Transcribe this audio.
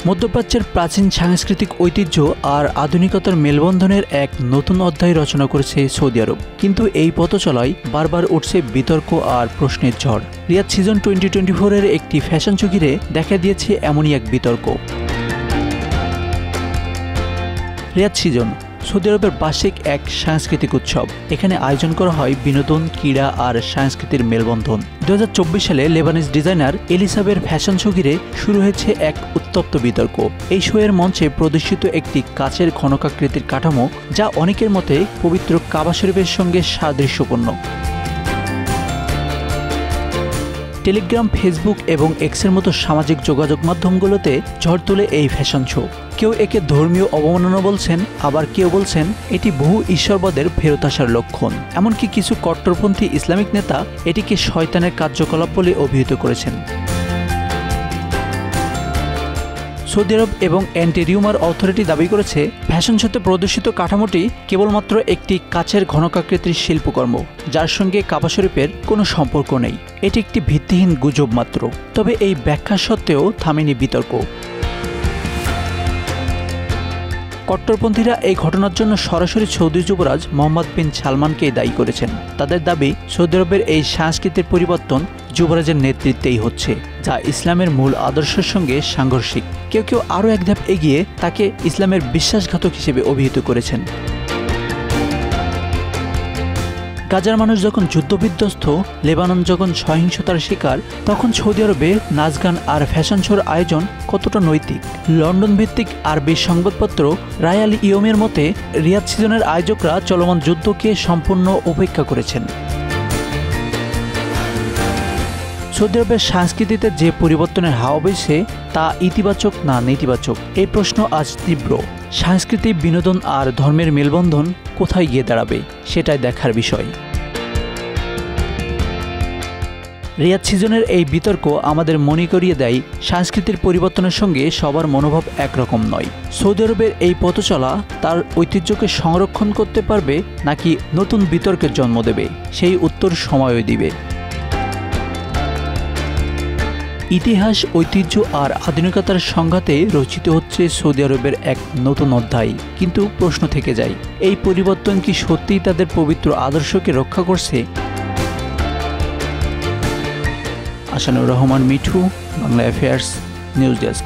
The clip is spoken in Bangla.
মধ্যপ্রাচ্যের প্রাচীন সাংস্কৃতিক ঐতিহ্য আর আধুনিকতার মেলবন্ধনের এক নতুন অধ্যায় রচনা করেছে সৌদি আরব। কিন্তু এই পথচলায় বারবার উঠছে বিতর্ক আর প্রশ্নের ঝড়। রিয়াদ সিজন 2024-এর একটি ফ্যাশন শো ঘিরে দেখা দিয়েছে এমনই এক বিতর্ক। রিয়াদ সিজন সৌদি আরবের বার্ষিক এক সাংস্কৃতিক উৎসব। এখানে আয়োজন করা হয় বিনোদন, ক্রীড়া আর সংস্কৃতির মেলবন্ধন। 2024 সালে লেবানিজ ডিজাইনার এলিসাবের ফ্যাশন শো ঘিরে শুরু হয়েছে এক উত্তপ্ত বিতর্ক। এই শো এর মঞ্চে প্রদর্শিত একটি কাচের ঘনকাকৃতির কাঠামো, যা অনেকের মতে পবিত্র কাবা শরীফের সঙ্গে সাদৃশ্যপূর্ণ। টেলিগ্রাম, ফেসবুক এবং এক্সের মতো সামাজিক যোগাযোগ মাধ্যমগুলোতে ঝড় তোলে এই ফ্যাশন শো। কেউ একে ধর্মীয় অবমাননা বলছেন, আবার কেউ বলছেন এটি বহু ঈশ্বরবাদের ফেরত আসার লক্ষণ। এমনকি কিছু কট্টরপন্থী ইসলামিক নেতা এটিকে শয়তানের কার্যকলাপ বলে অভিহিত করেছেন। সৌদি আরব এবং অ্যান্টি রিউমার অথরিটি দাবি করেছে, ফ্যাশন শোতে প্রদর্শিত কাঠামোটি কেবলমাত্র একটি কাচের ঘনকাকৃতির শিল্পকর্ম, যার সঙ্গে কাবা শরীফের কোনো সম্পর্ক নেই। এটি একটি ভিত্তিহীন গুজব মাত্র। তবে এই ব্যাখ্যা সত্ত্বেও থামেনি বিতর্ক। কট্টরপন্থীরা এই ঘটনার জন্য সরাসরি সৌদি যুবরাজ মোহাম্মদ বিন সালমানকেই দায়ী করেছেন। তাদের দাবি, সৌদি আরবের এই সংস্কৃতির পরিবর্তন যুবরাজের নেতৃত্বেই হচ্ছে, যা ইসলামের মূল আদর্শের সঙ্গে সাংঘর্ষিক। কেউ কেউ আরও এক ধাপ এগিয়ে তাকে ইসলামের বিশ্বাসঘাতক হিসেবে অভিহিত করেছেন। গাজার মানুষ যখন যুদ্ধবিধ্বস্ত, লেবানন যখন সহিংসতার শিকার, তখন সৌদি আরবে নাচ, গান আর ফ্যাশন শোর আয়োজন কতটা নৈতিক? লন্ডন ভিত্তিক আরবি সংবাদপত্র রায় আল ইয়মের মতে, রিয়াদ সিজনের আয়োজকরা চলমান যুদ্ধকে সম্পূর্ণ উপেক্ষা করেছেন। সৌদি আরবের সংস্কৃতিতে যে পরিবর্তনের হাওয়া বইছে, তা ইতিবাচক না নেতিবাচক? এই প্রশ্ন আজ তীব্র। সংস্কৃতি, বিনোদন আর ধর্মের মেলবন্ধন কোথায় গিয়ে দাঁড়াবে, সেটাই দেখার বিষয়। রিয়াদ সিজনের এই বিতর্ক আমাদের মনে করিয়ে দেয়, সংস্কৃতির পরিবর্তনের সঙ্গে সবার মনোভাব একরকম নয়। সৌদি আরবের এই পথচলা তার ঐতিহ্যকে সংরক্ষণ করতে পারবে নাকি নতুন বিতর্কের জন্ম দেবে, সেই উত্তর সময়ই দিবে। ইতিহাস, ঐতিহ্য আর আধুনিকতার সংঘাতে রচিত হচ্ছে সৌদি আরবের এক নতুন অধ্যায়। কিন্তু প্রশ্ন থেকে যায়, এই পরিবর্তন কি সত্যিই তাদের পবিত্র আদর্শকে রক্ষা করছে? Asanur Rahman Mithu, Bangla affairs, news desk.